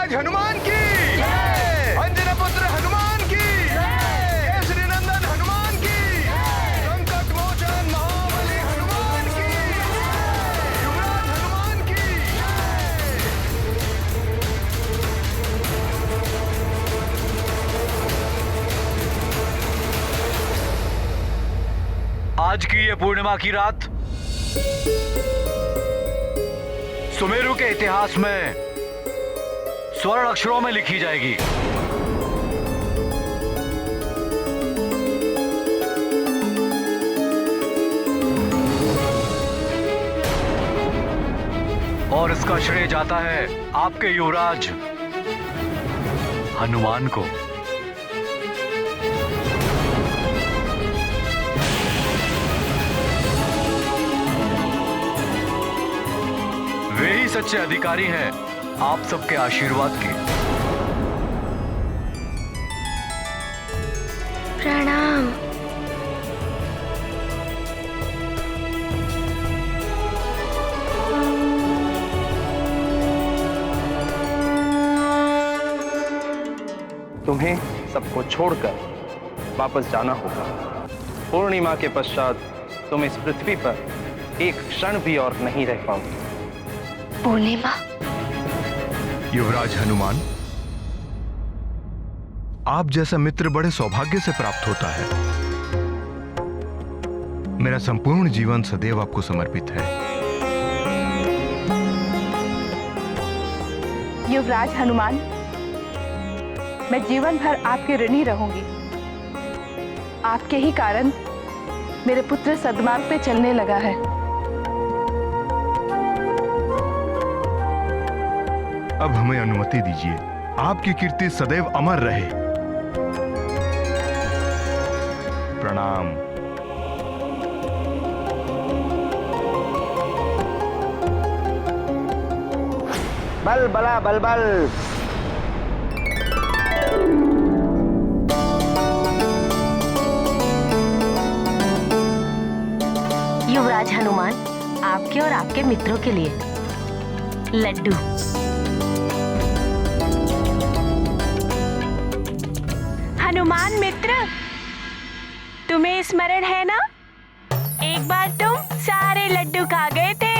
युवराज हनुमान की जय, अंजना पुत्र हनुमान की जय, केसरी नंदन हनुमान की जय, संकट मोचन महाबली हनुमान की जय, युवराज हनुमान की जय। आज की ये पूर्णिमा की रात सुमेरु के इतिहास में स्वर्ण अक्षरों में लिखी जाएगी। और इसका श्रेय जाता है आपके युवराज हनुमान को। वे ही सच्चे अधिकारी हैं आप सबके आशीर्वाद के। प्रणाम। तुम्हें सबको छोड़कर वापस जाना होगा। पूर्णिमा के पश्चात तुम इस पृथ्वी पर एक क्षण भी और नहीं रह पाओगे। पूर्णिमा। युवराज हनुमान, आप जैसा मित्र बड़े सौभाग्य से प्राप्त होता है। मेरा संपूर्ण जीवन सदैव आपको समर्पित है। युवराज हनुमान, मैं जीवन भर आपके ऋणी रहूंगी। आपके ही कारण मेरे पुत्र सद्मार्ग पे चलने लगा है। अब हमें अनुमति दीजिए, आपकी कीर्ति सदैव अमर रहे। प्रणाम। बल बला बल बल। युवराज हनुमान, आपके और आपके मित्रों के लिए लड्डू। हनुमान मित्र, तुम्हें स्मरण है ना, एक बार तुम सारे लड्डू खा गए थे।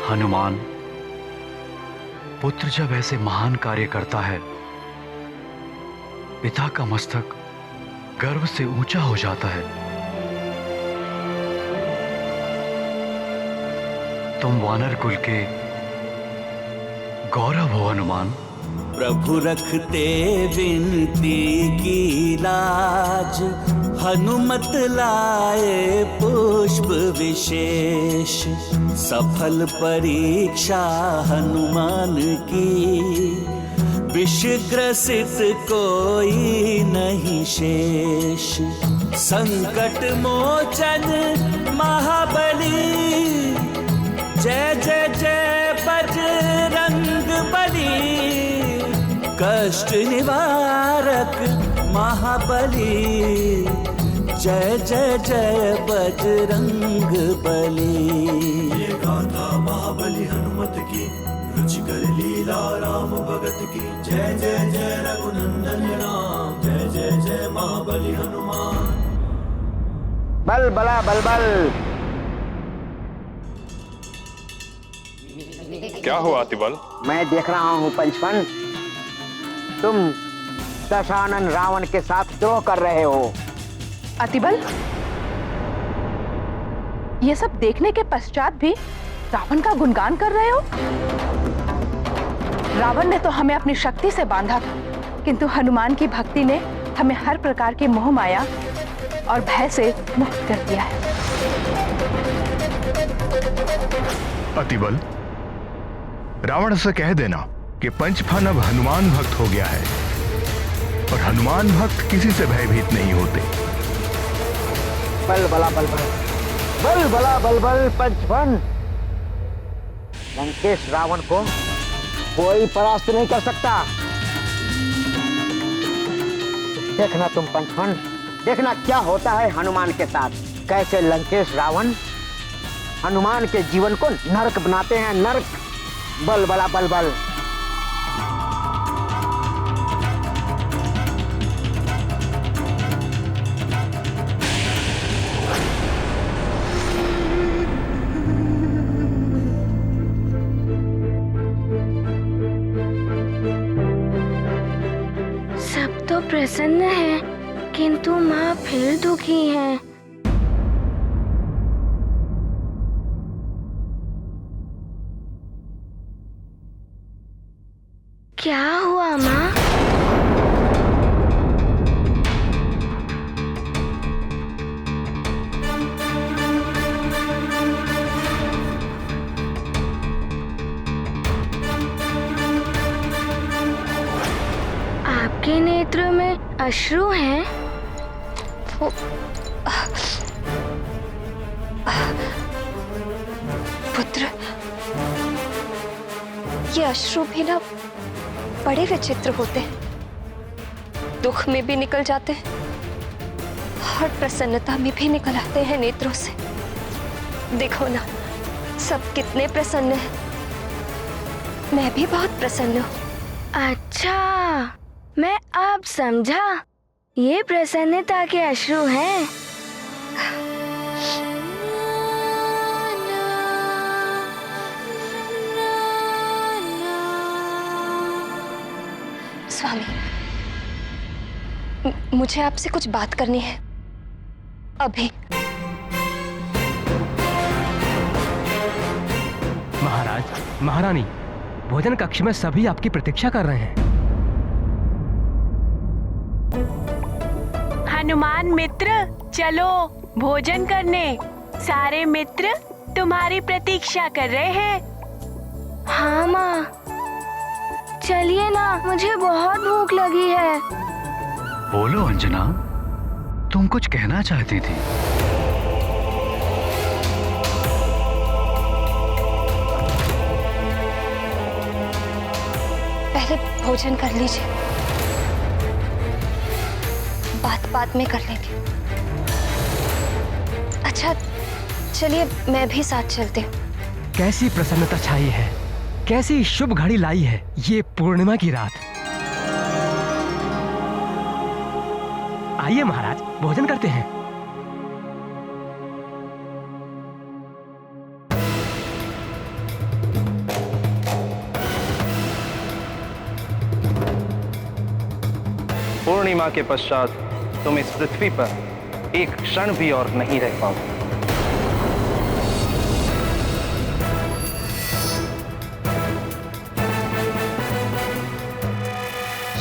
हनुमान, पुत्र जब ऐसे महान कार्य करता है, पिता का मस्तक गर्व से ऊंचा हो जाता है। तुम वानर कुल के गौरव हो हनुमान। प्रभु रखते विनती की लाज, हनुमत लाए पुष्प विशेष। सफल परीक्षा हनुमान की, विषग्रसित कोई नहीं शेष। संकट मोचन महाबली, जय जय जय बजरंग बली। कष्ट निवारक महाबली, जय जय जय बजरंग बली। ये गाथा महाबली हनुमत की, रुचिकर लीला राम भगत की। जय जय जय रघुनंदन राम, जय जय जय महाबली हनुमान। बल बला बल बल। क्या हुआ अतिबल? मैं देख रहा हूँ पंचपन, तुम दशानन रावण के साथ द्रोह कर रहे हो। अतिबल, ये सब देखने के पश्चात भी रावण का गुणगान कर रहे हो? रावण ने तो हमें अपनी शक्ति से बांधा था, किंतु हनुमान की भक्ति ने हमें हर प्रकार की मोह माया और भय से मुक्त कर दिया है। अतिबल, रावण से कह देना कि पंचफन अब हनुमान भक्त हो गया है और हनुमान भक्त किसी से भयभीत नहीं होते। बल बला बल बल बल बला बल बल पंचफन। लंकेश रावण को कोई परास्त नहीं कर सकता। देखना तुम पंचफन, देखना क्या होता है हनुमान के साथ। कैसे लंकेश रावण हनुमान के जीवन को नरक बनाते हैं, नरक। बल बला बल बल। सब तो प्रसन्न है, किंतु माँ फिर दुखी है। क्या हुआ माँ? आपके नेत्र में अश्रु हैं? पुत्र, ये अश्रु भी ना बड़े विचित्र होते हैं। दुख में भी निकल जाते हैं और प्रसन्नता में भी निकल आते हैं नेत्रों से। देखो ना, सब कितने प्रसन्न हैं। मैं भी बहुत प्रसन्न हूँ। अच्छा, मैं अब समझा, ये प्रसन्नता के अश्रु हैं। स्वामी, मुझे आपसे कुछ बात करनी है अभी। महाराज, महारानी, भोजन कक्ष में सभी आपकी प्रतीक्षा कर रहे हैं। हनुमान मित्र, चलो भोजन करने। सारे मित्र तुम्हारी प्रतीक्षा कर रहे हैं। हाँ माँ, चलिए ना, मुझे बहुत भूख लगी है। बोलो अंजना, तुम कुछ कहना चाहती थी। पहले भोजन कर लीजिए, बात बात में कर लेंगे। अच्छा चलिए, मैं भी साथ चलती हूँ। कैसी प्रसन्नता छाई है, कैसी शुभ घड़ी लाई है ये पूर्णिमा की रात। आइए महाराज, भोजन करते हैं। पूर्णिमा के पश्चात तुम इस पृथ्वी पर एक क्षण भी और नहीं रह पाओगे।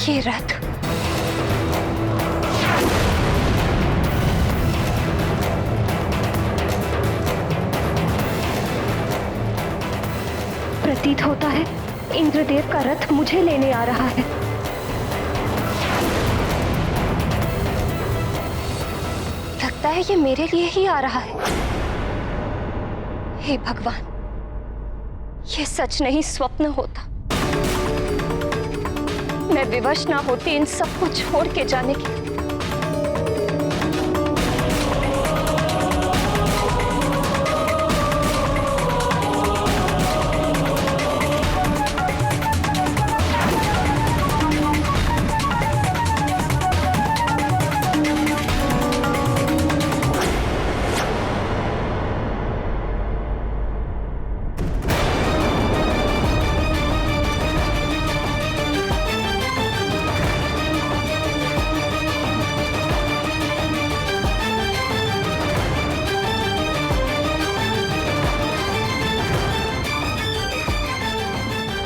ये रथ प्रतीत होता है इंद्रदेव का रथ मुझे लेने आ रहा है। लगता है ये मेरे लिए ही आ रहा है। हे भगवान, ये सच नहीं स्वप्न होता। मैं विवश ना होती इन सबको छोड़ के जाने की।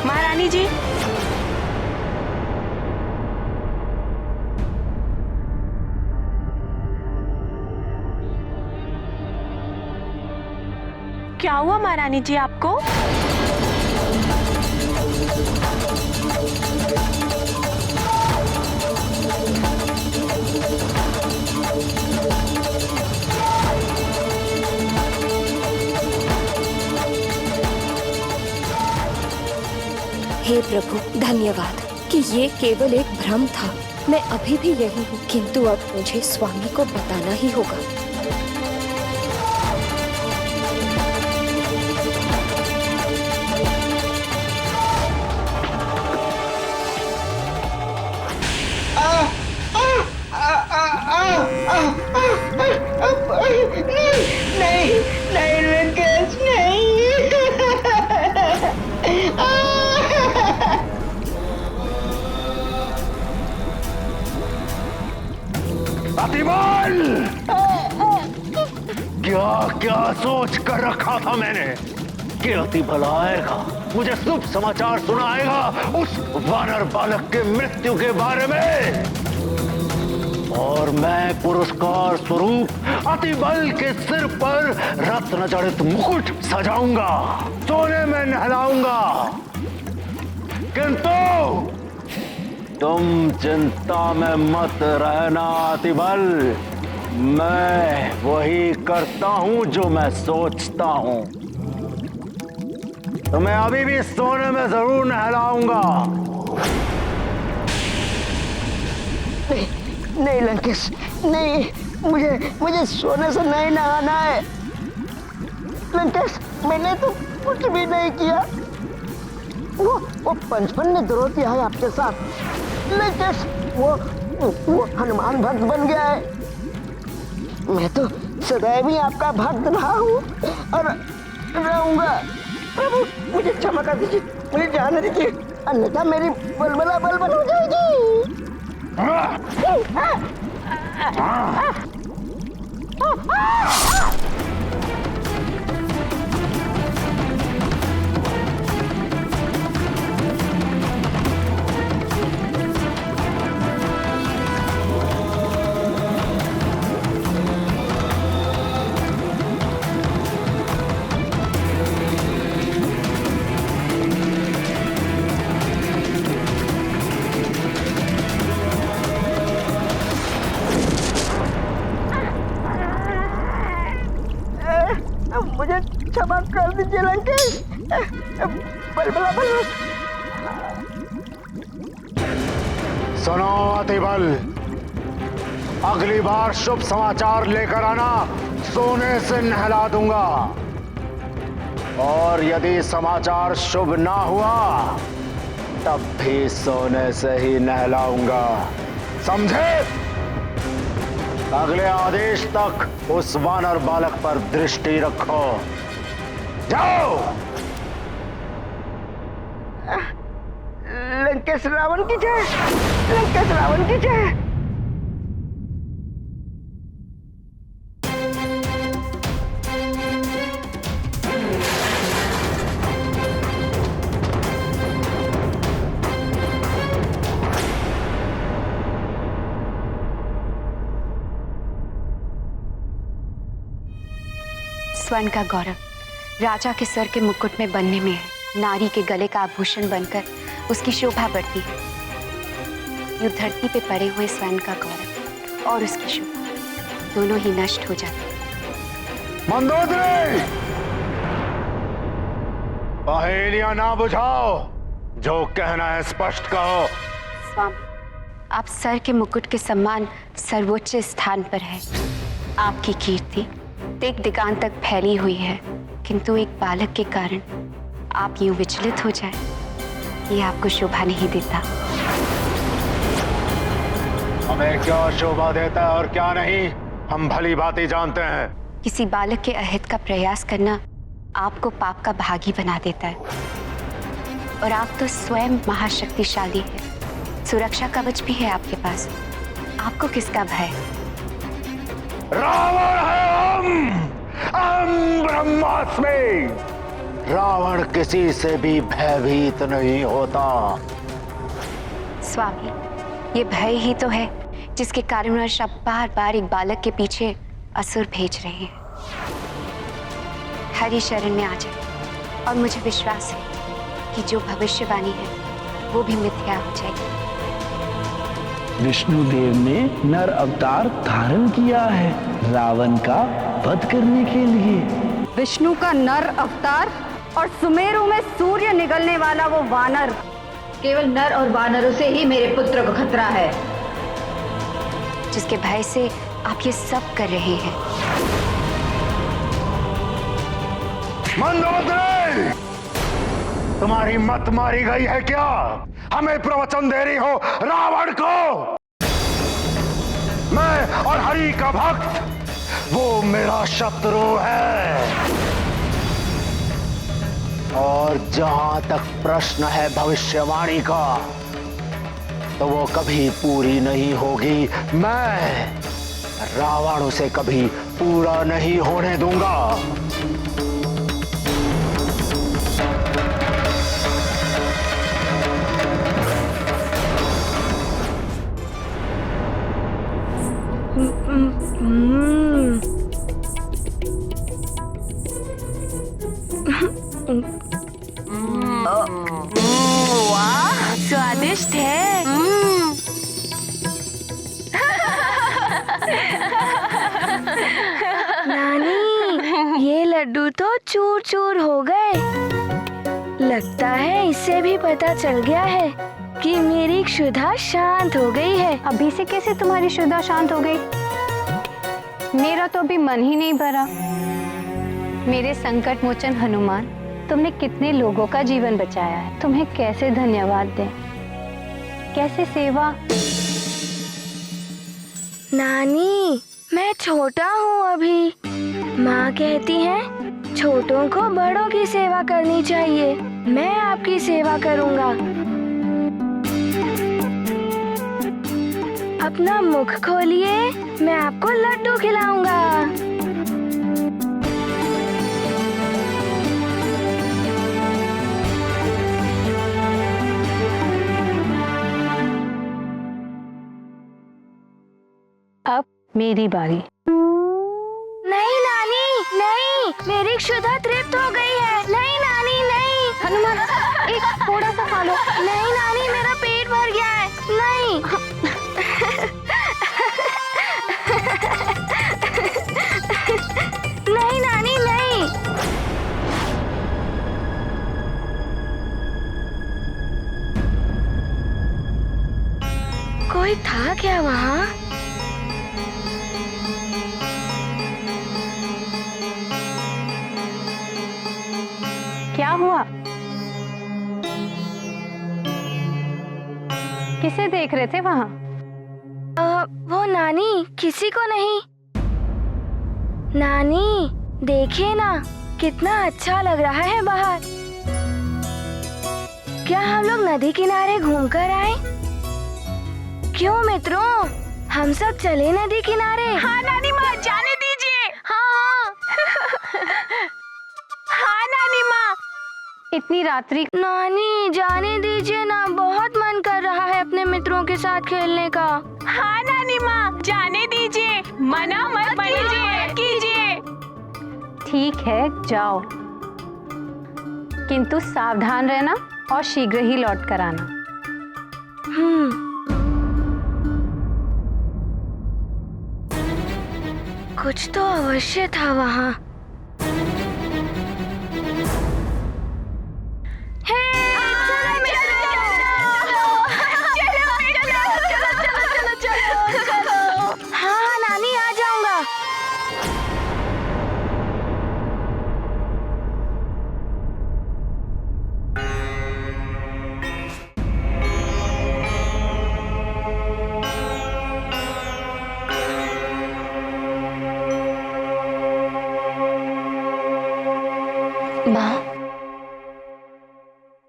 महारानी जी, क्या हुआ महारानी जी आपको? हे प्रभु, धन्यवाद कि ये केवल एक भ्रम था। मैं अभी भी यही हूँ, किंतु अब मुझे स्वामी को बताना ही होगा। नहीं नहीं लंकेश, नहीं। अतिबल! क्या क्या सोच कर रखा था मैंने कि अतिबल आएगा, मुझे शुभ समाचार सुनाएगा उस वानर बालक के मृत्यु के बारे में, और मैं पुरस्कार स्वरूप अतिबल के सिर पर रत्न जड़ित मुकुट सजाऊंगा, सोने में नहलाऊंगा। किंतु तुम चिंता में मत रहना अतिबल, मैं वही करता हूं जो मैं सोचता हूं। तो मैं अभी भी सोने में जरूर नहलाऊंगा। नहीं नहीं लंकेश, नहीं, मुझे सोने से नहीं नहाना है। लंकेश, मैंने तो कुछ भी नहीं किया। वो पंचपन ने द्रोह किया है आपके साथ। लंकेश, वो हनुमान भक्त बन गया है। मैं तो सदैव ही आपका भक्त रहा हूँ और रहूंगा। प्रभु, मुझे क्षमा कर दीजिए, मुझे जाने दीजिए, अन्यथा मेरी बलबला बलबल हो जाएगी। मुझे क्षमा कर दीजिए लंकेश, बलबला बलबल। सुनो अतिबल, अगली बार शुभ समाचार लेकर आना, सोने से नहला दूंगा, और यदि समाचार शुभ ना हुआ तब भी सोने से ही नहलाऊंगा, समझे? अगले आदेश तक उस वानर बालक पर दृष्टि रखो। जाओ। लंकेश रावण की जय, लंकेश रावण की जय। स्वर्ण का गौरव राजा के सर के मुकुट में बनने में है, नारी के गले का आभूषण बनकर उसकी शोभा बढ़ती है। यूं धरती पे पड़े हुए स्वर्ण का गौरव और उसकी शोभा दोनों ही नष्ट हो जाते। मंदोदरी, पहेलियां ना बुझाओ, जो कहना है स्पष्ट कहो। स्वामी, आप सर के मुकुट के सम्मान सर्वोच्च स्थान पर है। आपकी कीर्ति दिग दिगांत तक फैली हुई है, किंतु एक बालक के कारण आप यूं विचलित हो जाए, ये आपको शोभा नहीं देता। हमें क्या शोभा देता है और क्या नहीं, हम भली भांति जानते हैं। किसी बालक के अहित का प्रयास करना आपको पाप का भागी बना देता है, और आप तो स्वयं महाशक्तिशाली है, सुरक्षा कवच भी है आपके पास, आपको किसका भय? रावण है हम ब्रह्मास्मि। रावण किसी से भी भयभीत नहीं होता। स्वामी, ये भय ही तो है जिसके कारणवश आप बार बार एक बालक के पीछे असुर भेज रहे हैं। हरि शरण में आ जाए, और मुझे विश्वास है कि जो भविष्यवाणी है वो भी मिथ्या हो जाएगी। विष्णुदेव ने नर अवतार धारण किया है रावण का वध करने के लिए। विष्णु का नर अवतार और सुमेरु में सूर्य निगलने वाला वो वानर केवल नर और वानरों से ही मेरे पुत्र को खतरा है, जिसके भय से आप ये सब कर रहे हैं। मंदोदरी, तुम्हारी मत मारी गई है क्या? हमें प्रवचन दे रही हो रावण को? मैं और हरि का भक्त, वो मेरा शत्रु है। और जहां तक प्रश्न है भविष्यवाणी का, तो वो कभी पूरी नहीं होगी। मैं रावण उसे कभी पूरा नहीं होने दूंगा। वाह, स्वादिष्ट है। नानी, ये लड्डू तो चूर चूर हो गए। लगता है इससे भी पता चल गया है कि मेरी क्षुधा शांत हो गई है। अभी से कैसे तुम्हारी क्षुधा शांत हो गई? मेरा तो अभी मन ही नहीं भरा। मेरे संकट मोचन हनुमान, तुमने कितने लोगों का जीवन बचाया है। तुम्हें कैसे धन्यवाद दें, कैसे सेवा। नानी, मैं छोटा हूँ अभी। माँ कहती है छोटों को बड़ों की सेवा करनी चाहिए। मैं आपकी सेवा करूँगा। अपना मुख खोलिए, मैं आपको लड्डू खिलाऊंगा। अब मेरी बारी। नहीं नानी, नहीं, मेरी क्षुधा तृप्त हो गई है। नहीं नानी, नहीं। हनुमान, एक थोड़ा सा खा लो। नहीं नानी, मेरा पेट भर गया है। नहीं। नहीं नानी, नहीं। कोई था क्या वहाँ? क्या हुआ? किसे देख रहे थे वहाँ? वो नानी, किसी को नहीं। नानी, देखिए ना, कितना अच्छा लग रहा है बाहर। क्या हम लोग नदी किनारे घूमकर आए? क्यों मित्रों, हम सब चले नदी किनारे? हाँ नानी माँ, जाने दीजिए। हाँ हाँ नानी माँ। इतनी रात्रि। नानी, जाने दीजिए ना, बहुत मन कर रहा है अपने मित्रों के साथ खेलने का। हाँ नानी माँ, जाने दीजिए, मना मत कीजिए। ठीक है, जाओ, किंतु सावधान रहना और शीघ्र ही लौट कर आना। कुछ तो अवश्य था वहाँ। हाँ नानी, आ जाऊंगा। माँ,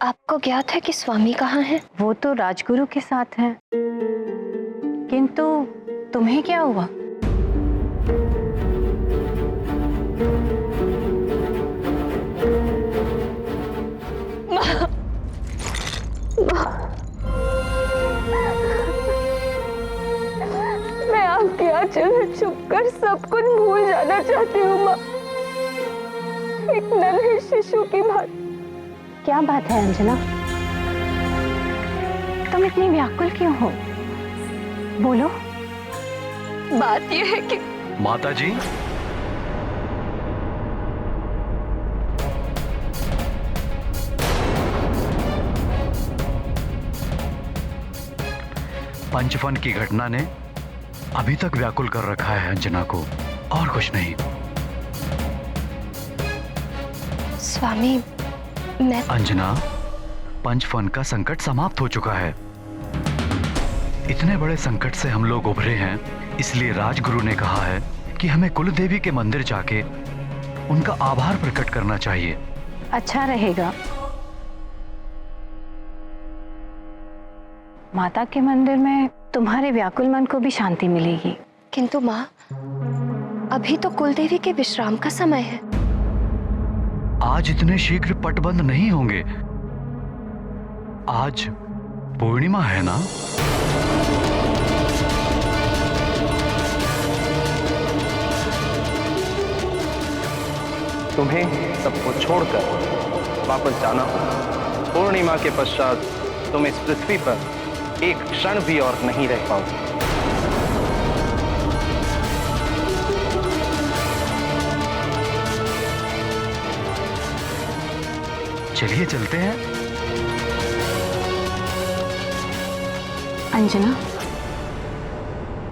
आपको ज्ञात है कि स्वामी कहाँ हैं? वो तो राजगुरु के साथ हैं। किंतु तुम्हें क्या हुआ? मैं आपके आंचल में छुपकर सब कुछ भूल जाना चाहती हूँ माँ, एक नन्हे शिशु की बात। क्या बात है अंजना, तुम इतनी व्याकुल क्यों हो? बोलो। बात यह है कि माता जी, पंचफन की घटना ने अभी तक व्याकुल कर रखा है अंजना को, और कुछ नहीं। स्वामी, मैं... अंजना, पंचफन का संकट समाप्त हो चुका है। इतने बड़े संकट से हम लोग उभरे हैं, इसलिए राजगुरु ने कहा है कि हमें कुलदेवी के मंदिर जाके उनका आभार प्रकट करना चाहिए। अच्छा रहेगा। माता के मंदिर में तुम्हारे व्याकुल मन को भी शांति मिलेगी। किंतु माँ, अभी तो कुलदेवी के विश्राम का समय है। आज इतने शीघ्र पटबंद नहीं होंगे। आज पूर्णिमा है ना? तुम्हें सबको छोड़कर वापस जाना होगा। पूर्णिमा के पश्चात तुम इस पृथ्वी पर एक क्षण भी और नहीं रह पाओगे। चलिए चलते हैं। अंजना,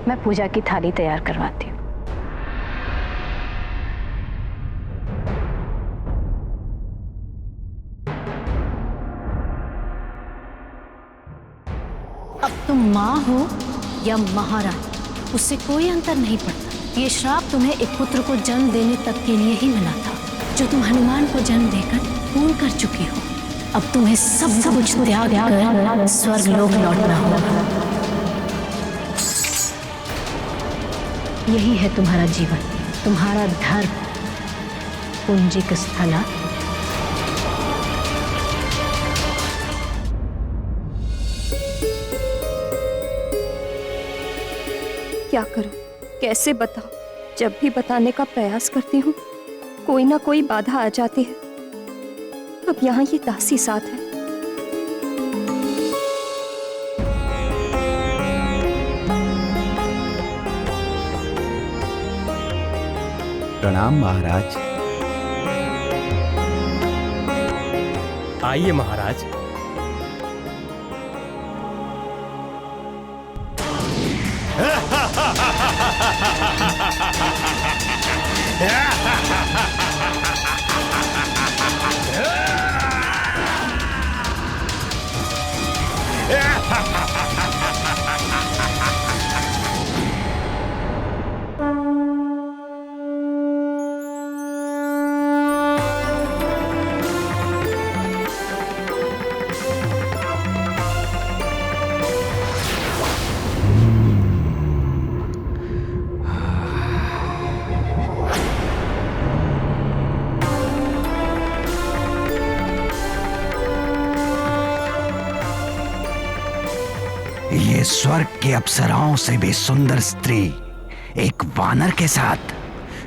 मैं पूजा की थाली तैयार करवाती हूँ। अब तुम माँ हो या महारानी, उससे कोई अंतर नहीं पड़ता। ये श्राप तुम्हें एक पुत्र को जन्म देने तक के लिए ही मिला था, जो तुम हनुमान को जन्म देकर पूर्ण कर चुकी हो। अब तुम्हें सब कुछ त्याग कर स्वर्ग लोक लौटना होगा। यही है तुम्हारा जीवन, तुम्हारा धर्म, पुंजिक स्थला। क्या करूं, कैसे बताऊं? जब भी बताने का प्रयास करती हूँ, कोई ना कोई बाधा आ जाती है। अब यहाँ ये दासी साथ है। प्रणाम महाराज। आइए महाराज। ये स्वर्ग के अप्सराओं से भी सुंदर स्त्री एक वानर के साथ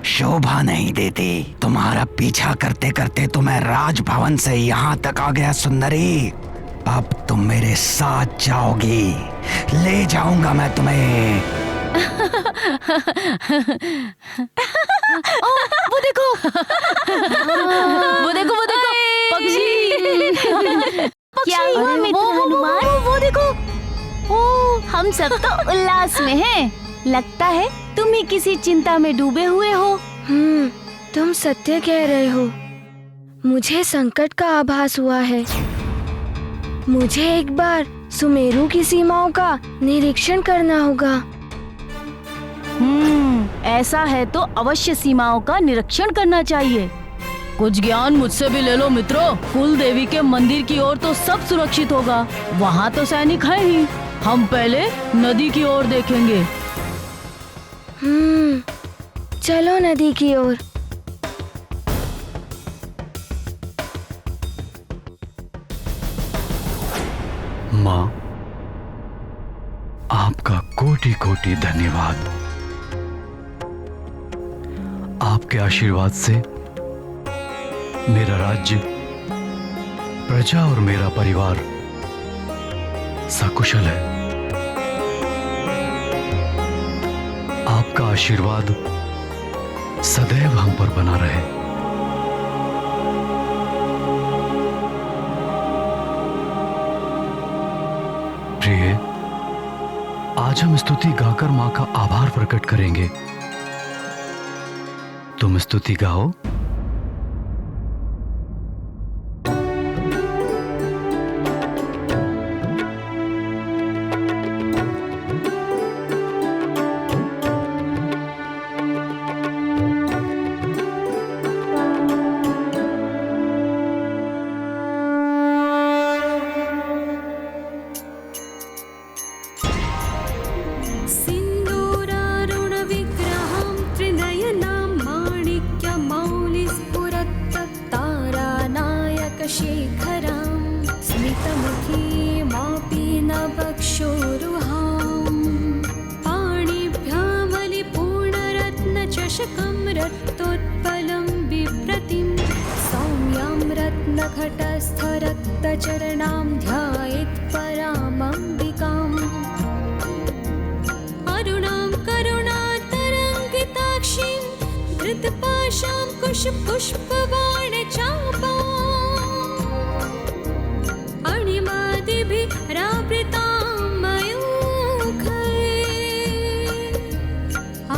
शोभा नहीं देती। तुम्हारा पीछा करते करते तो मैं राजभवन से यहाँ तक आ गया सुंदरी। अब तुम मेरे साथ जाओगी, ले जाऊंगा मैं तुम्हें। ओ, वो देखो वो देखो वो देखो पक्षी। क्या हुआ मित्र हनुमान? वो देखो, ओ, हम सब तो उल्लास में हैं। लगता है तुम ही किसी चिंता में डूबे हुए हो। तुम सत्य कह रहे हो। मुझे संकट का आभास हुआ है। मुझे एक बार सुमेरु की सीमाओं का निरीक्षण करना होगा। ऐसा है तो अवश्य सीमाओं का निरीक्षण करना चाहिए। कुछ ज्ञान मुझसे भी ले लो मित्रों। कुल देवी के मंदिर की ओर तो सब सुरक्षित होगा, वहाँ तो सैनिक है ही। हम पहले नदी की ओर देखेंगे। चलो नदी की ओर। माँ, आपका कोटि कोटि धन्यवाद। आपके आशीर्वाद से मेरा राज्य, प्रजा और मेरा परिवार सकुशल है। आपका आशीर्वाद सदैव हम पर बना रहे। प्रिय, आज हम स्तुति गाकर माँ का आभार प्रकट करेंगे। तुम स्तुति गाओ। चरणां ध्यायेत् परामम्बिकाम् अरुणां करुणातरङ्गिताक्षीं धृतपाशां कुशपुष्पबाणचापाम् अणिमादिभिरावृतां मयूखैः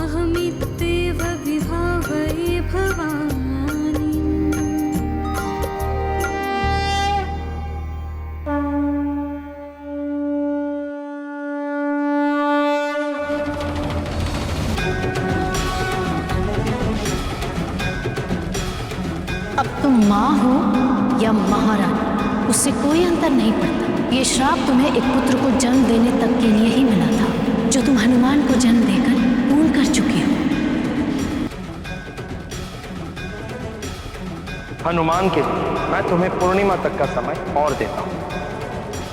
अहमित्येव विभावये भवामि। अब तुम माँ हो या महारानी, उससे कोई अंतर नहीं पड़ता। ये श्राप तुम्हें एक पुत्र को जन्म देने तक के लिए ही मिला था, जो तुम हनुमान को जन्म देकर पूर्ण कर चुकी हो। हनुमान के लिए मैं तुम्हें पूर्णिमा तक का समय और देता हूँ।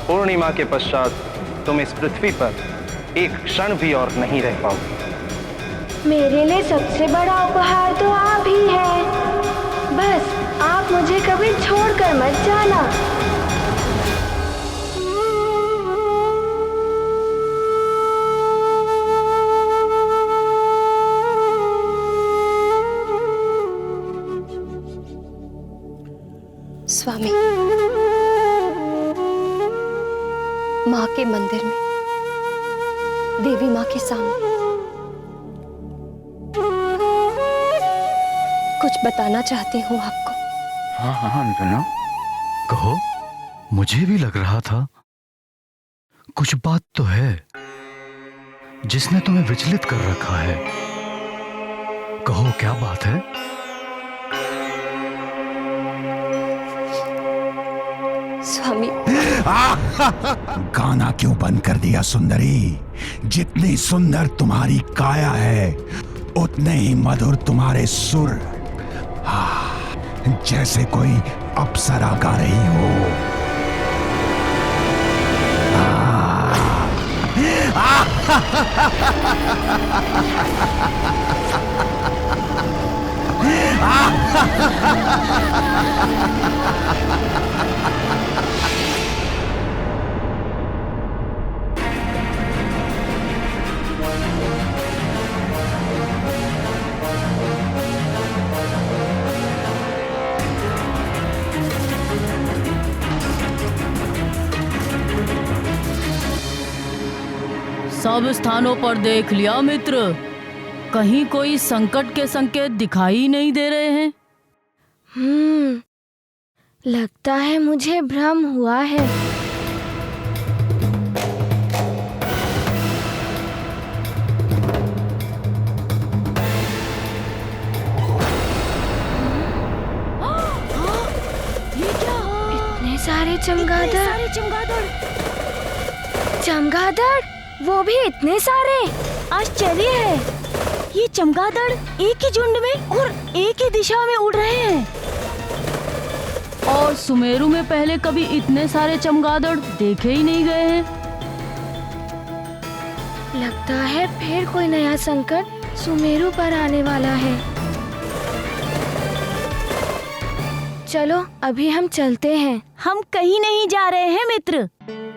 पूर्णिमा के पश्चात तुम इस पृथ्वी पर एक क्षण भी और नहीं रह पाओगे। मेरे लिए सबसे बड़ा उपहार तो आप ही हैं। बस आप मुझे कभी छोड़कर मत जाना। स्वामी, माँ के मंदिर में देवी माँ के सामने कुछ बताना चाहती हूँ आपको। हाँ हाँ अंजना, कहो। मुझे भी लग रहा था कुछ बात तो है जिसने तुम्हें विचलित कर रखा है। कहो क्या बात है? स्वामी, गाना क्यों बंद कर दिया सुंदरी? जितनी सुंदर तुम्हारी काया है उतने ही मधुर तुम्हारे सुर, जैसे कोई अप्सरा गा रही हो। सब स्थानों पर देख लिया मित्र, कहीं कोई संकट के संकेत दिखाई नहीं दे रहे हैं। लगता है मुझे भ्रम हुआ है। ये क्या? इतने सारे चमगादड़, चमगादड़, वो भी इतने सारे। आश्चर्य है, ये चमगादड़ एक ही झुंड में और एक ही दिशा में उड़ रहे हैं। और सुमेरु में पहले कभी इतने सारे चमगादड़ देखे ही नहीं गए हैं। लगता है फिर कोई नया संकट सुमेरु पर आने वाला है। चलो अभी हम चलते हैं। हम कहीं नहीं जा रहे हैं मित्र।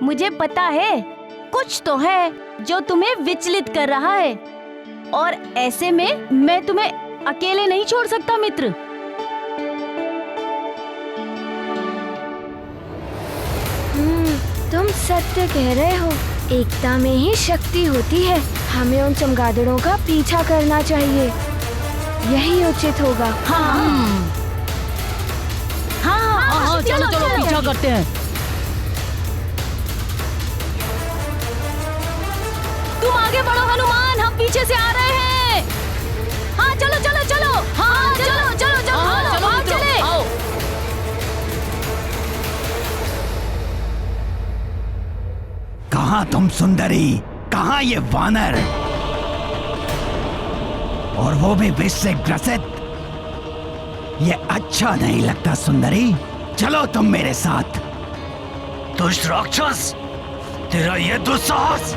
मुझे पता है कुछ तो है जो तुम्हें विचलित कर रहा है, और ऐसे में मैं तुम्हें अकेले नहीं छोड़ सकता मित्र। तुम सत्य कह रहे हो। एकता में ही शक्ति होती है। हमें उन चमगादड़ों का पीछा करना चाहिए, यही उचित होगा। हाँ, चलो चलो पीछा करते हैं। तुम आगे बढ़ो हनुमान, हम पीछे से आ रहे हैं। हाँ चलो चलो चलो, हाँ चलो चलो चलो, हाँ चलो चले। कहाँ तुम सुंदरी, कहाँ ये वानर, और वो भी विष से ग्रसित? ये अच्छा नहीं लगता सुंदरी, चलो तुम मेरे साथ। दुष्ट राक्षस, तेरा ये दुस्साहस!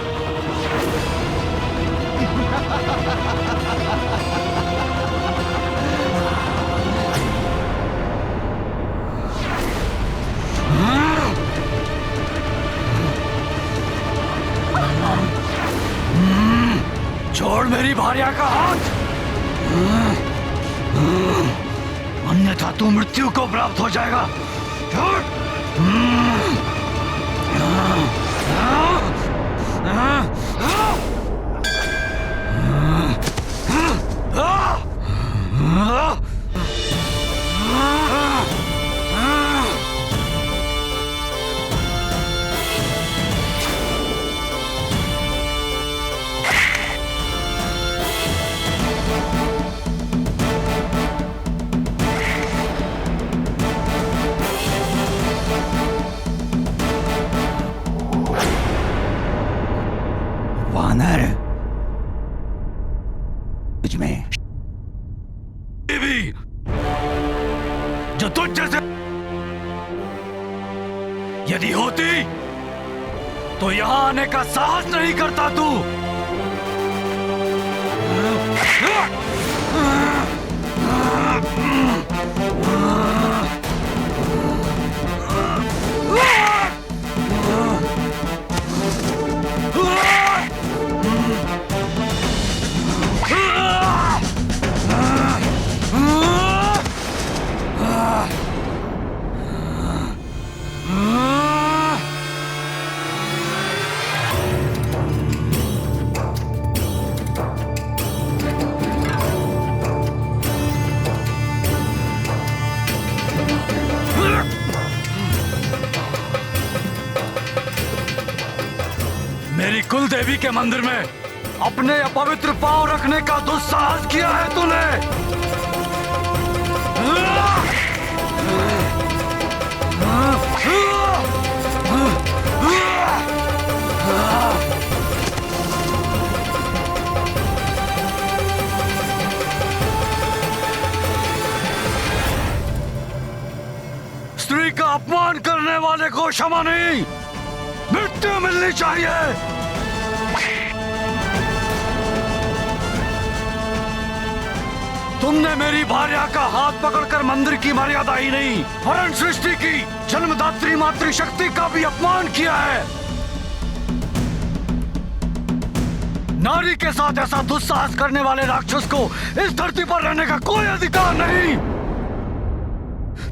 छोड़ मेरी भार्या का हाथ, अन्यथा तू मृत्यु को प्राप्त हो जाएगा। छोड़। वानर, तुझ में देवी जो तुझ जैसे यदि होती तो यहां आने का साहस नहीं करता तू। मेरी कुल देवी के मंदिर में अपने अपवित्र पांव रखने का दुस्साहस किया है तूने। स्त्री का अपमान करने वाले को क्षमा नहीं, मृत्यु मिलनी चाहिए। तुमने मेरी भार्या का हाथ पकड़कर मंदिर की मर्यादा ही नहीं, वरन सृष्टि की जन्मदात्री मातृशक्ति का भी अपमान किया है। नारी के साथ ऐसा दुस्साहस करने वाले राक्षस को इस धरती पर रहने का कोई अधिकार नहीं।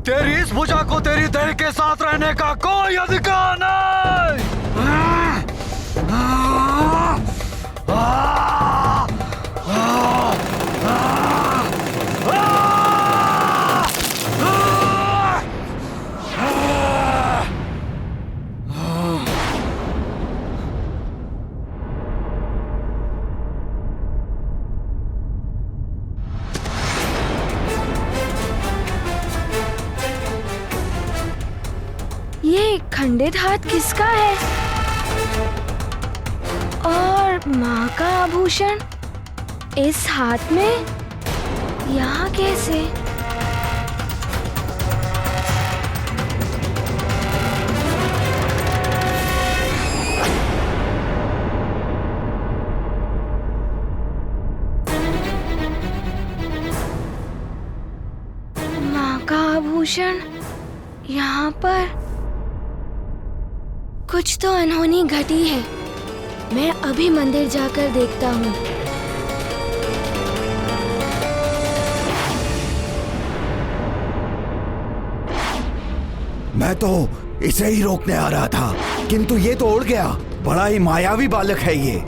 तेरी इस भुजा को तेरी देह के साथ रहने का कोई अधिकार नहीं। ये खंडित हाथ किसका है? और माँ का आभूषण इस हाथ में यहाँ कैसे? माँ का आभूषण यहाँ पर। कुछ तो अनहोनी घटी है, मैं अभी मंदिर जाकर देखता हूँ। मैं तो इसे ही रोकने आ रहा था, किंतु ये तो उड़ गया। बड़ा ही मायावी बालक है ये।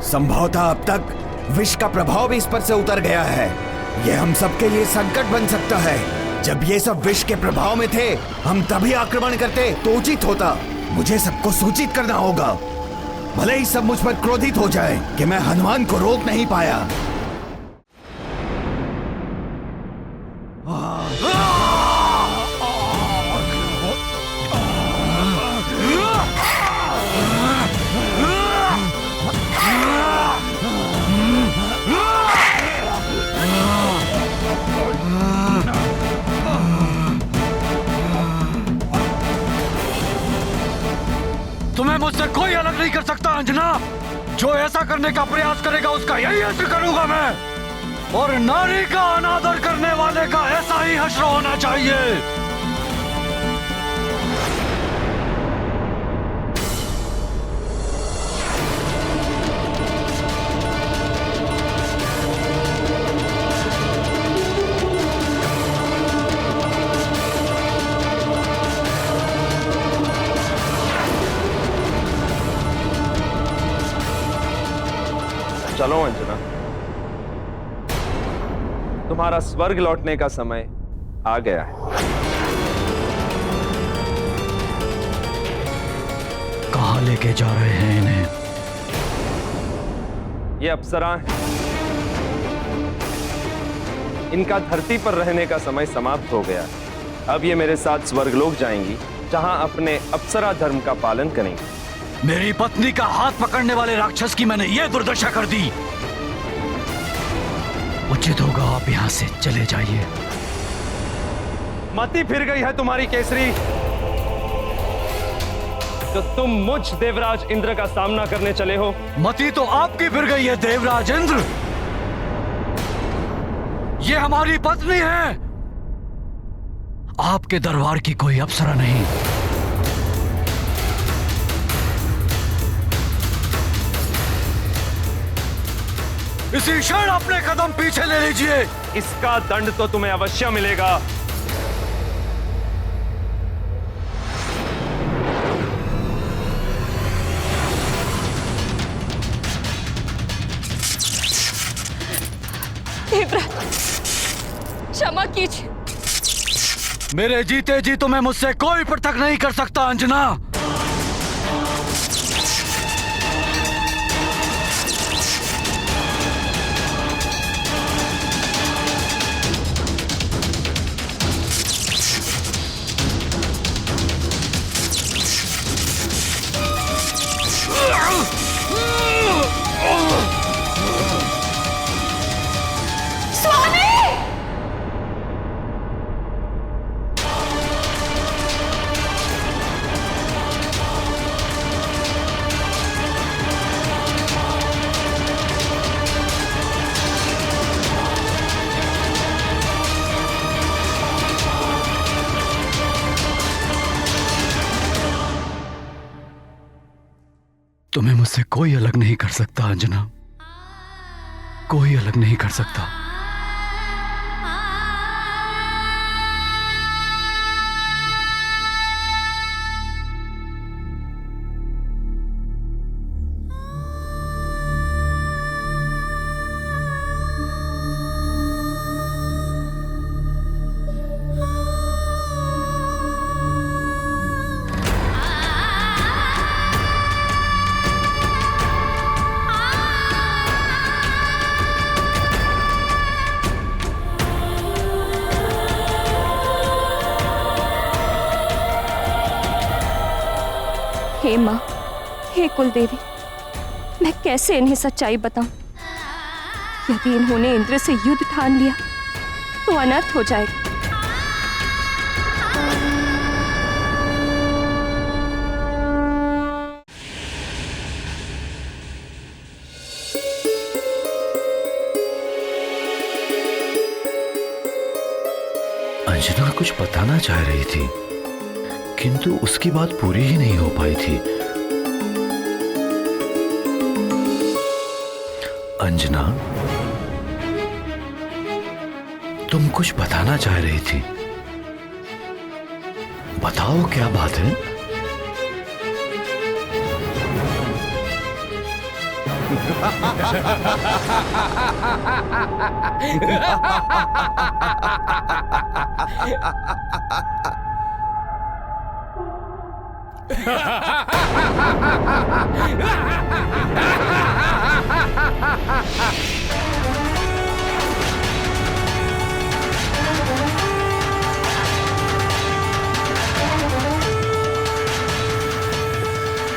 संभवतः अब तक विष का प्रभाव भी इस पर से उतर गया है। यह हम सबके लिए संकट बन सकता है। जब ये सब विष के प्रभाव में थे, हम तभी आक्रमण करते तो उचित होता। मुझे सबको सूचित करना होगा, भले ही सब मुझ पर क्रोधित हो जाए कि मैं हनुमान को रोक नहीं पाया। तुम्हें मुझसे कोई अलग नहीं कर सकता अंजना। जो ऐसा करने का प्रयास करेगा उसका यही हश्र करूंगा मैं। और नारी का अनादर करने वाले का ऐसा ही हश्र होना चाहिए। चलो अंजना, तुम्हारा स्वर्ग लौटने का समय आ गया है। कहां लेके जा रहे हैं इन्हें? ये अप्सरा हैं। इनका धरती पर रहने का समय समाप्त हो गया। अब ये मेरे साथ स्वर्गलोक जाएंगी, जहां अपने अप्सरा धर्म का पालन करेंगी। मेरी पत्नी का हाथ पकड़ने वाले राक्षस की मैंने ये दुर्दशा कर दी। उचित होगा आप यहां से चले जाइए। मति फिर गई है तुम्हारी केसरी। तो तुम मुझ देवराज इंद्र का सामना करने चले हो। मति तो आपकी फिर गई है देवराज इंद्र। ये हमारी पत्नी है, आपके दरबार की कोई अप्सरा नहीं। इसी क्षण अपने कदम पीछे ले लीजिए। इसका दंड तो तुम्हें अवश्य मिलेगा। देवराज, क्षमा कीजिए। मेरे जीते जी तुम्हें मुझसे कोई पृथक नहीं कर सकता अंजना। तुम्हें मुझसे कोई अलग नहीं कर सकता अंजना, कोई अलग नहीं कर सकता। हे माँ, हे कुलदेवी, मैं कैसे इन्हें सच्चाई बताऊं? यदि इन्होंने इंद्र से युद्ध ठान लिया तो अनर्थ हो जाएगा। अंजना कुछ बताना चाह रही थी, किंतु उसकी बात पूरी ही नहीं हो पाई थी। अंजना, तुम कुछ बताना चाह रही थी, बताओ क्या बात है?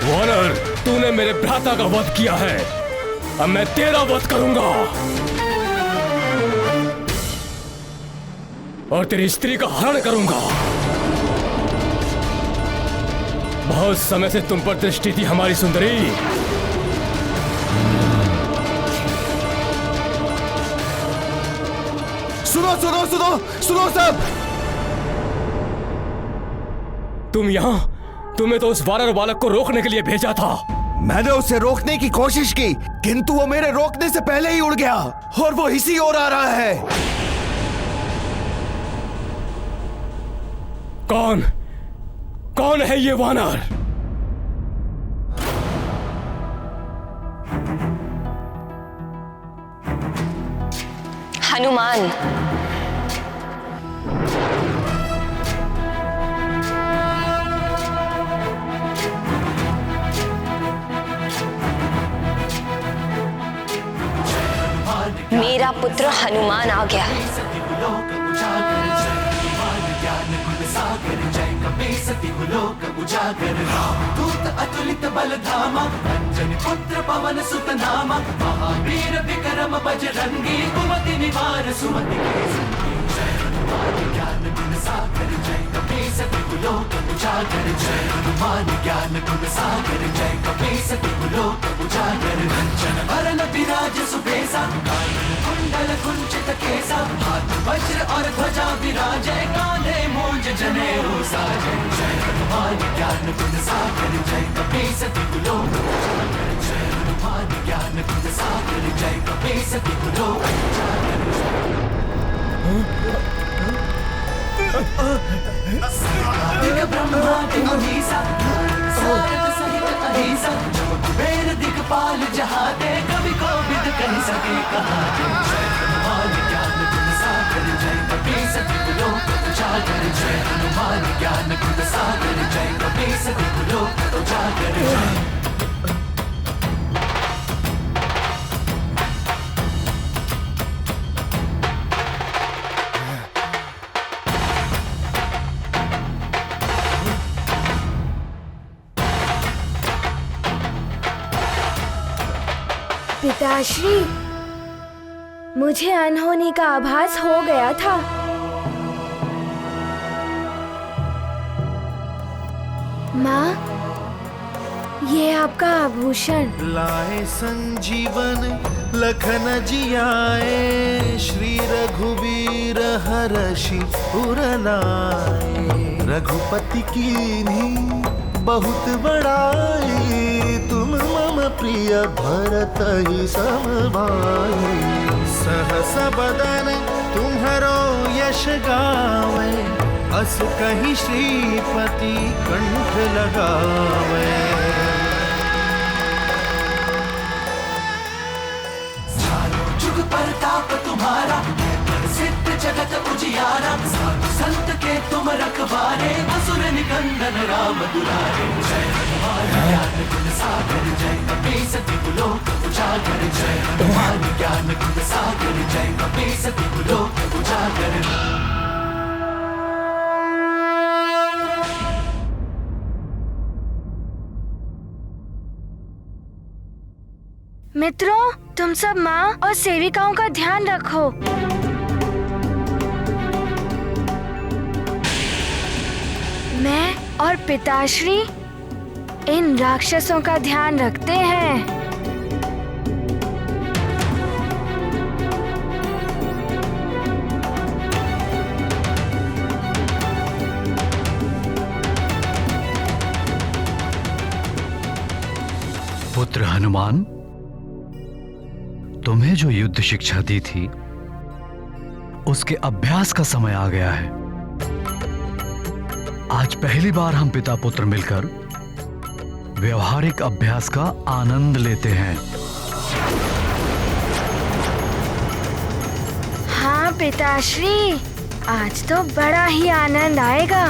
वानर, तूने मेरे भ्राता का वध किया है, अब मैं तेरा वध करूंगा और तेरी स्त्री का हरण करूंगा। बहुत समय से तुम पर दृष्टि थी हमारी सुंदरी। सुनो सुनो सुनो सुनो सब। तुम यहाँ, तुम्हें तो उस वानर बालक को रोकने के लिए भेजा था। मैंने उसे रोकने की कोशिश की, किंतु वो मेरे रोकने से पहले ही उड़ गया और वो इसी ओर आ रहा है। कौन है ये वानर? हनुमान। मेरा पुत्र हनुमान आ गया। दूत अतुलित बलधामा, अंजनी पुत्र पवन सुत नामा, महावीर विक्रम बजरंगी, कुमति निवार सुमति के संगी। जय हनुमान ज्ञान गुण सागर, जय कपीसति कुलोक उजागर। जय हनुमान ज्ञान गुण सागर, जय कपीसति कुलोक उजागर। कंचन वरन विराज सुबेसा, कानन कुंडल कुंचित केसा, हाथ वज्र और ध्वजा विराजै, कांधे मूंज जनेऊ साजै। जय हनुमान ज्ञान गुण सागर, जय कपीसति कुलोक उजागर। जय हनुमान ज्ञान गुण सागर, जय कपीसति कुलोक उजागर। ब्रह्मादि मुनीसा, सारद सहित अहिसा, जो कुबेर दिक्पाल जहाते, कवि कोविद कहि सके कहाते। जय हनुमान ज्ञान गुण सागर, जय कपीसति कुलोक उजागर। जय हनुमान ज्ञान गुण सागर, जय कपीसति कुलोक उजागर। पिताश्री, मुझे अनहोनी का आभास हो गया था। माँ, ये आपका आभूषण। लाए संजीवन लखन जियाए, श्री रघुवीर हरषि उर लाए। रघुपति कीन्ही बहुत बड़ाई, तुम मम प्रिय भरत ही सम भाई। सहस बदन तुम्हरो यश गावे, अस कहीं श्रीपति कंठ लगावे। जुग परताप तुम्हारा, सिद्ध जगत उजियारा। साधु संत के तुम रखवारे, असुर निकंदन राम दुलारे। जय हनुमान ज्ञान गुण सागर, जय कपीसति कुलोक उजागर। जय हनुमान ज्ञान गुण सागर, जय कपीसति कुलोक उजागर। मित्रों, तुम सब माँ और सेविकाओं का ध्यान रखो। मैं और पिताश्री इन राक्षसों का ध्यान रखते हैं। पुत्र हनुमान, तुम्हें जो युद्ध शिक्षा दी थी, उसके अभ्यास का समय आ गया है। आज पहली बार हम पिता पुत्र मिलकर व्यवहारिक अभ्यास का आनंद लेते हैं। पिताश्री, आज तो बड़ा ही आनंद आएगा।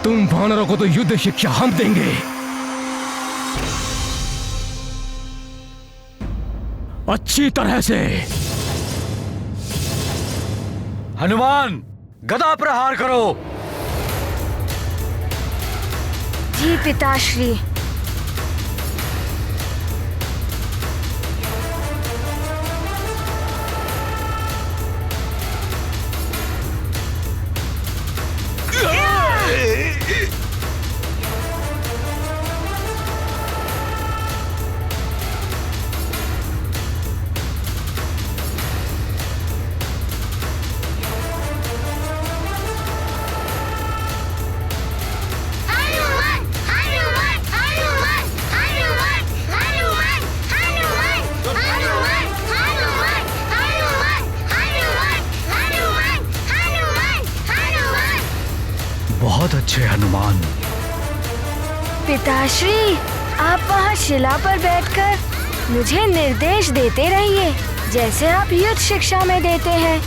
तुम वानरों को तो युद्ध शिक्षा हम देंगे। अच्छी तरह से। हनुमान, गदा प्रहार करो। जी पिताश्री। बहुत अच्छे हनुमान। पिताश्री, आप वहाँ शिला पर बैठकर मुझे निर्देश देते रहिए, जैसे आप युद्ध शिक्षा में देते हैं।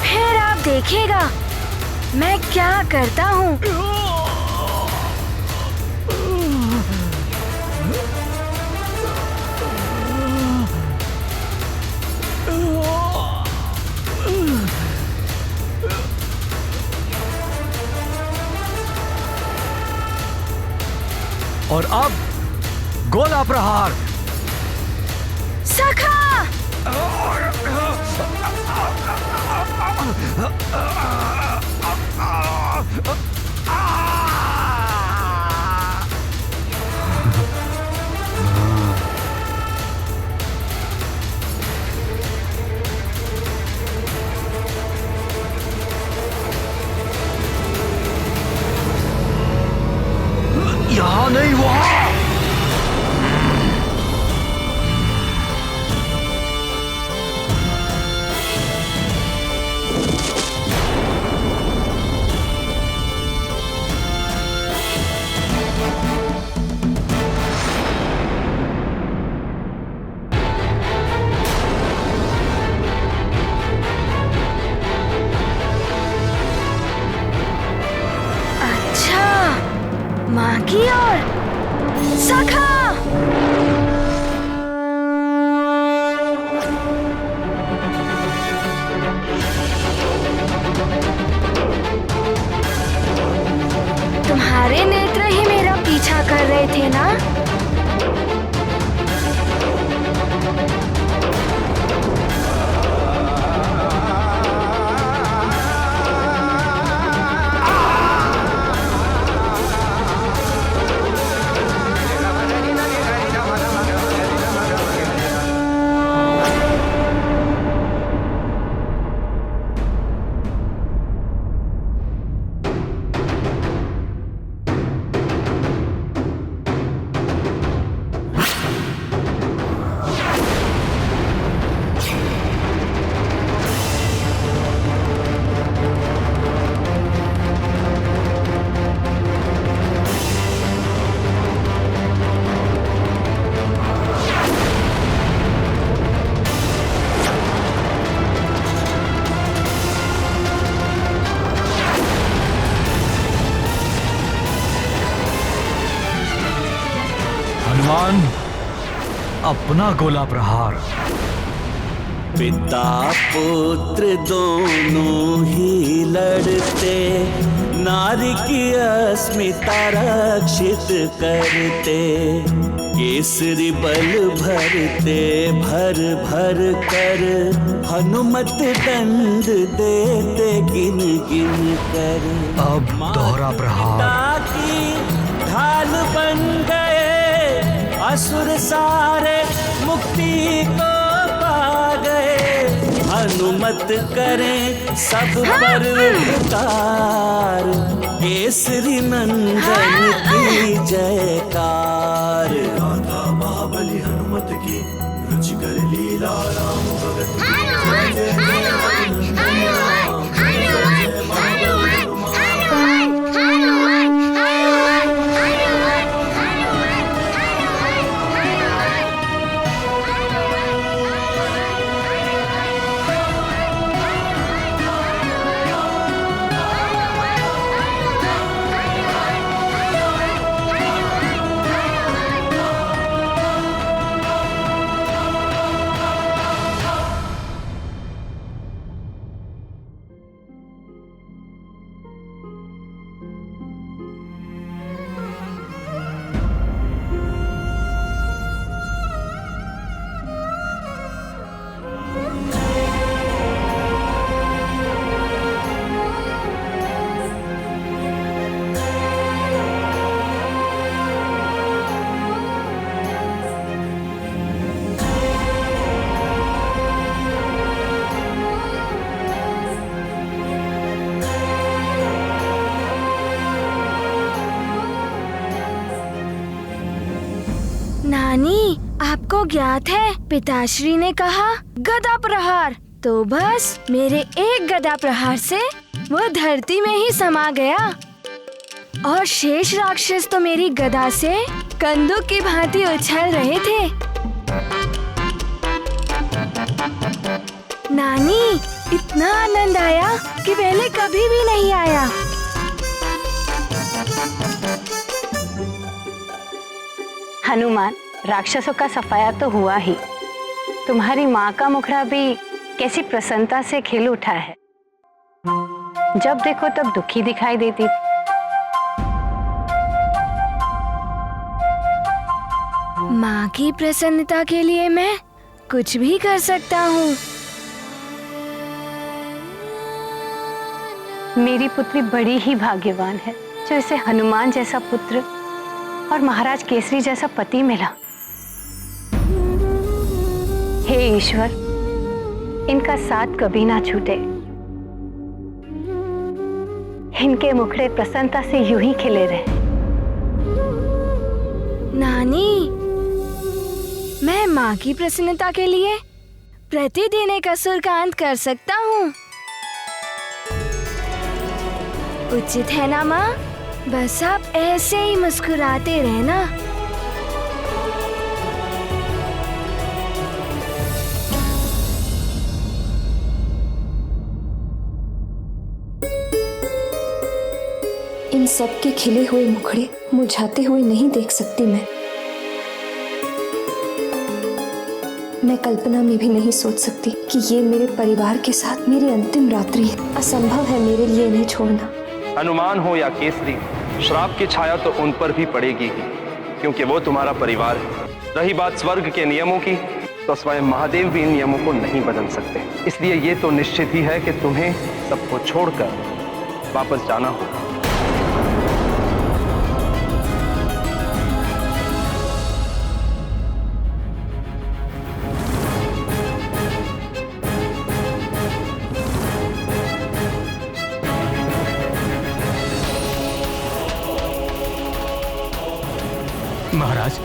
फिर आप देखिएगा मैं क्या करता हूँ। और अब गोला प्रहार। सखा! यहाँ नहीं, वहाँ। माँ की ओर। सखा! तुम्हारे नेत्र ही मेरा पीछा कर रहे थे ना? हनुमान, अपना गोला प्रहार। पिता पुत्र दोनों ही लड़ते, नारी की अस्मिता रक्षित करते, केसरी बल भरते भर भर कर, हनुमत दंड देते गिन गिन कर। अब दोहरा प्रहार। की ढाल बन गए असुर सारे, मुक्ति को पा गए, हनुमत करें सब पर उपकार, केसरी नंदन की जयकार। राधा महाबली हनुमत की रुचि नानी, आपको ज्ञात है पिताश्री ने कहा गदा प्रहार, तो बस मेरे एक गदा प्रहार से वो धरती में ही समा गया और शेष राक्षस तो मेरी गदा से कंदूक की भांति उछल रहे थे। नानी, इतना आनंद आया कि पहले कभी भी नहीं आया। हनुमान, राक्षसों का सफाया तो हुआ ही, तुम्हारी माँ का मुखड़ा भी कैसी प्रसन्नता से खिल उठा है। जब देखो तब दुखी दिखाई देती। माँ की प्रसन्नता के लिए मैं कुछ भी कर सकता हूँ। मेरी पुत्री बड़ी ही भाग्यवान है जो इसे हनुमान जैसा पुत्र और महाराज केसरी जैसा पति मिला। हे ईश्वर, इनका साथ कभी ना छूटे। इनके मुखड़े प्रसन्नता से यूं ही खिले रहे। नानी, मैं माँ की प्रसन्नता के लिए प्रतिदिन एक असुर का अंत कर सकता हूँ। उचित है ना माँ? बस आप ऐसे ही मुस्कुराते रहना। इन सब के खिले हुए मुखड़े मुरझाते हुए नहीं देख सकती मैं कल्पना में भी नहीं सोच सकती कि ये मेरे परिवार के साथ मेरी अंतिम रात्रि है। असंभव है मेरे लिए इन्हें छोड़ना। हनुमान हो या केसरी, श्राप की छाया तो उन पर भी पड़ेगी ही, क्योंकि वो तुम्हारा परिवार है। रही बात स्वर्ग के नियमों की, तो स्वयं महादेव भी इन नियमों को नहीं बदल सकते। इसलिए ये तो निश्चित ही है कि तुम्हें सबको छोड़कर वापस जाना होगा। महाराज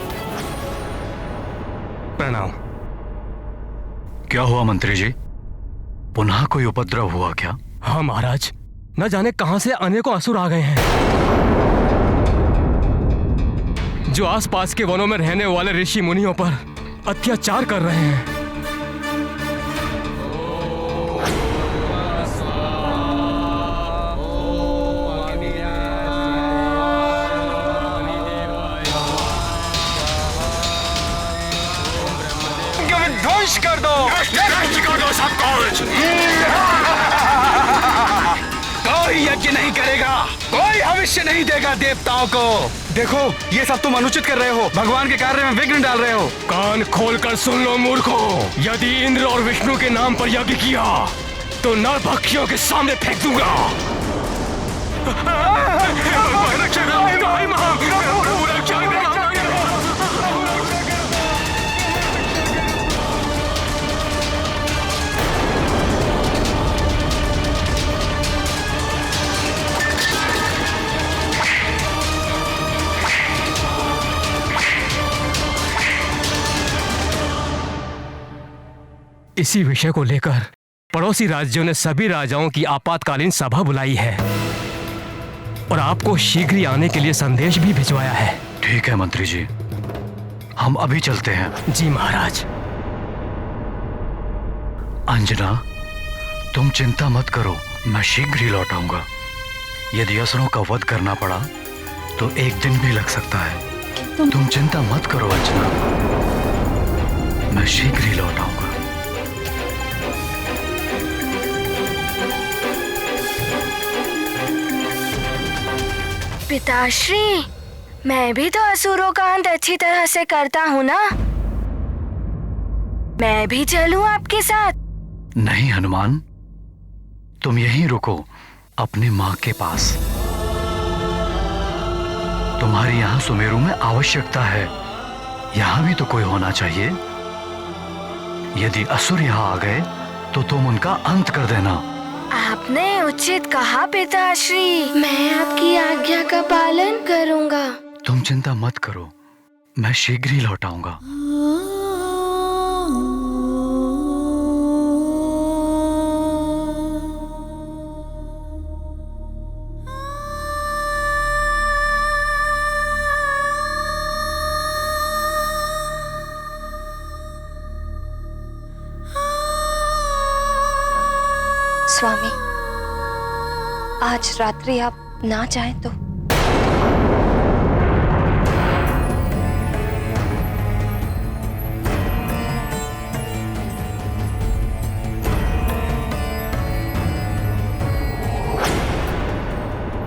प्रणाम। क्या हुआ मंत्री जी? पुनः कोई उपद्रव हुआ क्या? हाँ महाराज, न जाने कहां से अनेकों असुर आ गए हैं जो आसपास के वनों में रहने वाले ऋषि मुनियों पर अत्याचार कर रहे हैं। ध्वंस कर दो, सब कुछ। कोई यज्ञ नहीं करेगा, कोई भविष्य नहीं देगा देवताओं को। देखो, ये सब तुम अनुचित कर रहे हो, भगवान के कार्य में विघ्न डाल रहे हो। कान खोलकर सुन लो मूर्खों, यदि इंद्र और विष्णु के नाम पर यज्ञ किया तो नरभक्षियों के सामने फेंक दूंगा। इसी विषय को लेकर पड़ोसी राज्यों ने सभी राजाओं की आपातकालीन सभा बुलाई है और आपको शीघ्र ही आने के लिए संदेश भी भिजवाया है। ठीक है मंत्री जी, हम अभी चलते हैं। जी महाराज। अंजना, तुम चिंता मत करो, मैं शीघ्र ही लौट आऊंगा। यदि असुरों का वध करना पड़ा तो एक दिन भी लग सकता है। तुम चिंता मत करो अंजना, मैं शीघ्र ही लौट आऊंगा। पिताश्री, मैं भी तो असुरों का अंत अच्छी तरह से करता हूँ ना? मैं भी चलूं आपके साथ? नहीं हनुमान, तुम यहीं रुको अपनी माँ के पास। तुम्हारी यहाँ सुमेरु में आवश्यकता है, यहाँ भी तो कोई होना चाहिए। यदि असुर यहाँ आ गए तो तुम उनका अंत कर देना। आपने उचित कहा पिताश्री, मैं आपकी आज्ञा का पालन करूंगा। तुम चिंता मत करो, मैं शीघ्र ही लौट आऊंगा। स्वामी, आज रात्रि आप ना जाएं तो।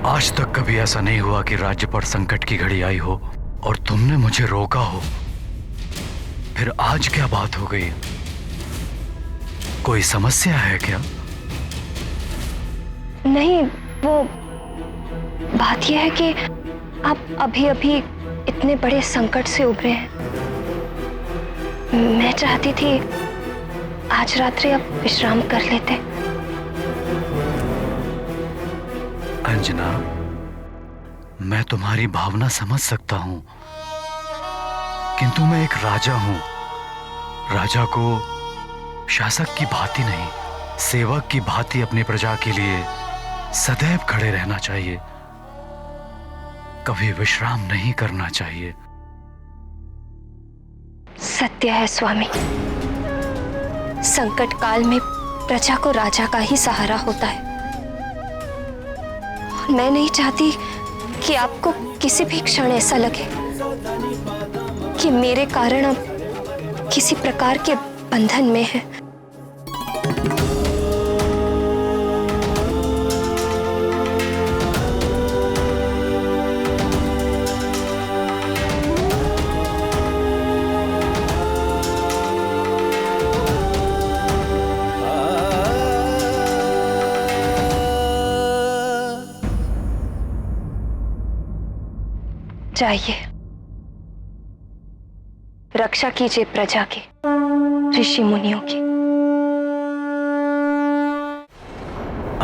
आज तक कभी ऐसा नहीं हुआ कि राज्य पर संकट की घड़ी आई हो और तुमने मुझे रोका हो। फिर आज क्या बात हो गई? कोई समस्या है क्या? नहीं, वो बात यह है कि आप अभी अभी इतने बड़े संकट से उभरे हैं। मैं चाहती थी आज रात्रि आप विश्राम कर लेते। अंजना, मैं तुम्हारी भावना समझ सकता हूं, किंतु मैं एक राजा हूं। राजा को शासक की भांति नहीं, सेवक की भांति अपनी प्रजा के लिए सदैव खड़े रहना चाहिए। कभी विश्राम नहीं करना चाहिए। सत्य है स्वामी, संकट काल में प्रजा को राजा का ही सहारा होता है। मैं नहीं चाहती कि आपको किसी भी क्षण ऐसा लगे कि मेरे कारण आप किसी प्रकार के बंधन में हैं। जाइए, रक्षा कीजिए प्रजा की, ऋषि मुनियों की।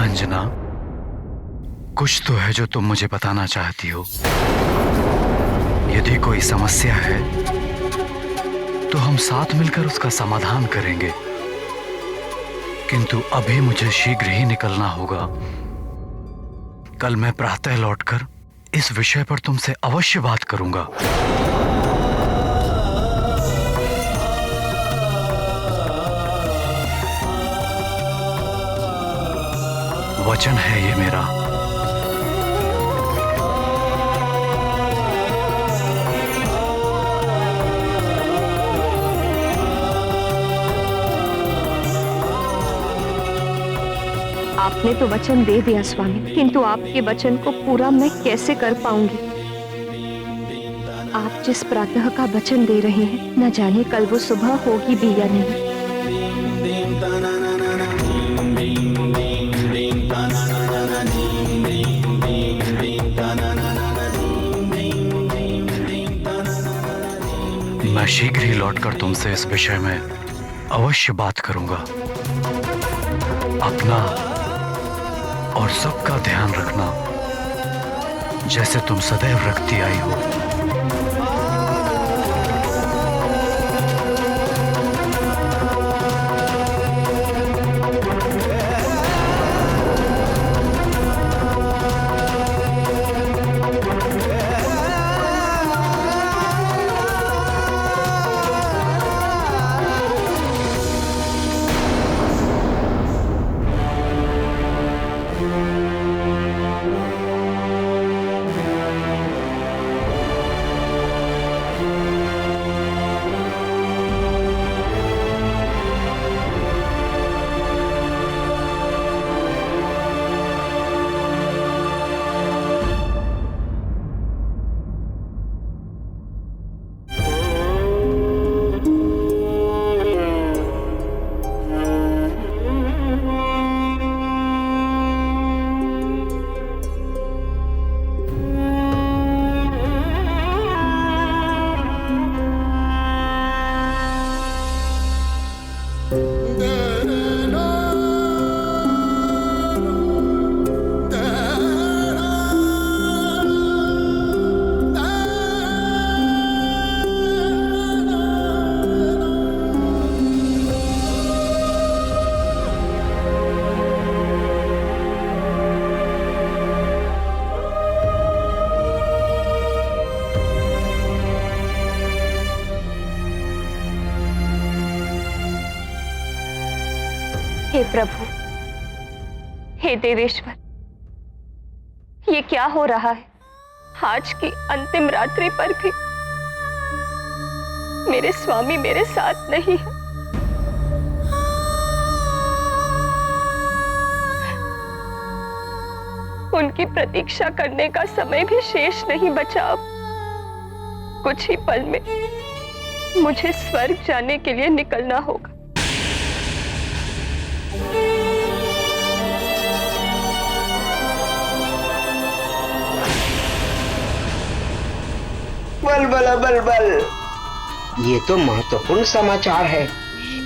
अंजना, कुछ तो है जो तुम मुझे बताना चाहती हो। यदि कोई समस्या है तो हम साथ मिलकर उसका समाधान करेंगे, किंतु अभी मुझे शीघ्र ही निकलना होगा। कल मैं प्रातः लौटकर इस विषय पर तुमसे अवश्य बात करूंगा। वचन है ये मेरा। आपने तो वचन दे दिया स्वामी, किंतु आपके वचन को पूरा मैं कैसे कर पाऊंगी? आप जिस प्रातः का वचन दे रहे हैं, न जाने कल वो सुबह होगी भी या नहीं। मैं शीघ्र ही लौटकर तुमसे इस विषय में अवश्य बात करूंगा। अपना और सबका ध्यान रखना, जैसे तुम सदैव रखती आई हो। हे प्रभु, हे देवेश्वर, ये क्या हो रहा है? आज की अंतिम रात्रि पर भी मेरे स्वामी मेरे साथ नहीं है। उनकी प्रतीक्षा करने का समय भी शेष नहीं बचा। अब कुछ ही पल में मुझे स्वर्ग जाने के लिए निकलना होगा। बल बल बल बल, ये तो महत्वपूर्ण समाचार है।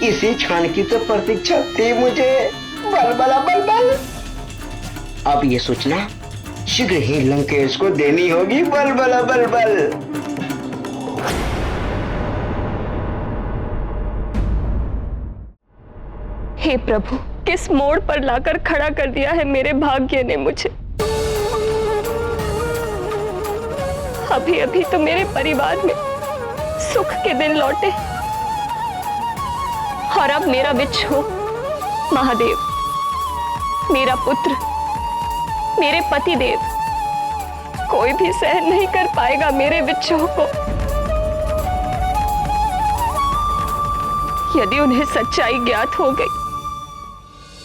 इसी क्षण की तो प्रतीक्षा थी मुझे। बल बल बल बल, अब ये सूचना शीघ्र ही लंकेश को देनी होगी। बल बल बल बल। हे प्रभु, किस मोड़ पर लाकर खड़ा कर दिया है मेरे भाग्य ने मुझे। अभी अभी तो मेरे परिवार में सुख के दिन लौटे, और अब मेरा बिच्छू महादेव, मेरा पुत्र, मेरे पति देव, कोई भी सहन नहीं कर पाएगा मेरे बिच्छू को। यदि उन्हें सच्चाई ज्ञात हो गई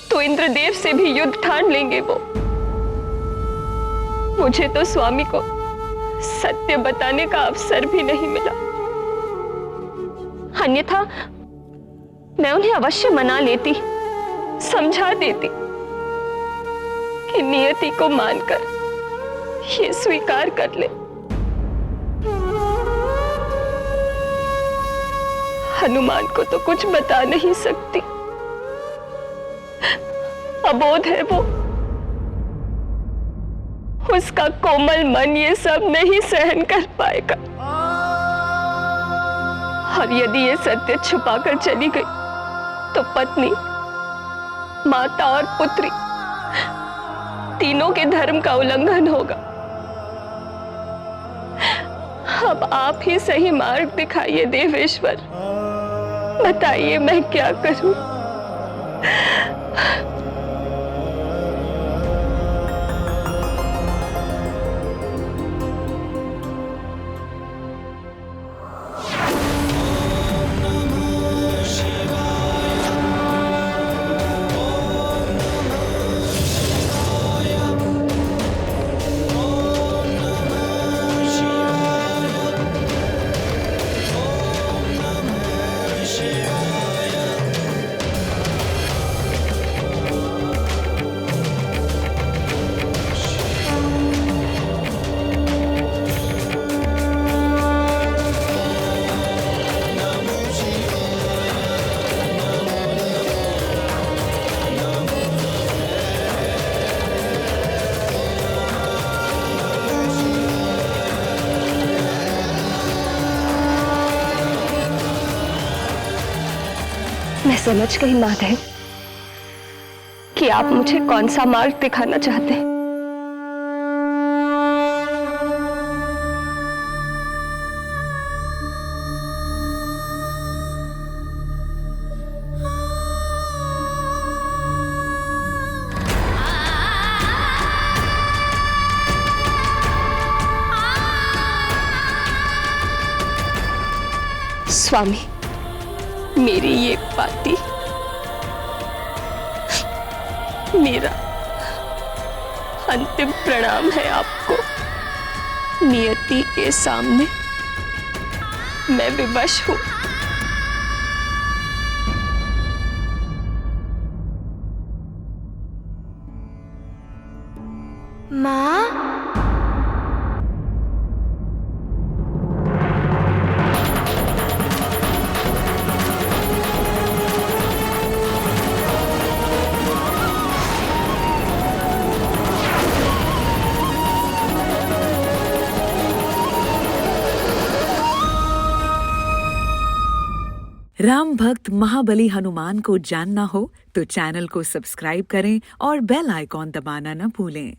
तो इंद्रदेव से भी युद्ध ठान लेंगे वो। मुझे तो स्वामी को सत्य बताने का अवसर भी नहीं मिला, अन्यथा मैं उन्हें अवश्य मना लेती, समझा देती कि नियति को मानकर ये स्वीकार कर ले। हनुमान को तो कुछ बता नहीं सकती, अबोध है वो। उसका कोमल मन ये सब नहीं सहन कर पाएगा, और यदि ये सत्य छुपाकर चली गई तो पत्नी, माता और पुत्री तीनों के धर्म का उल्लंघन होगा। अब आप ही सही मार्ग दिखाइए देवेश्वर, बताइए मैं क्या करूं। मैं समझ गई महादेव कि आप मुझे कौन सा मार्ग दिखाना चाहते हैं। स्वामी, मेरी ये पाती, मेरा अंतिम प्रणाम है आपको। नियति के सामने मैं विवश हूं। माँ, राम भक्त महाबली हनुमान को जानना हो तो चैनल को सब्सक्राइब करें और बेल आइकॉन दबाना न भूलें।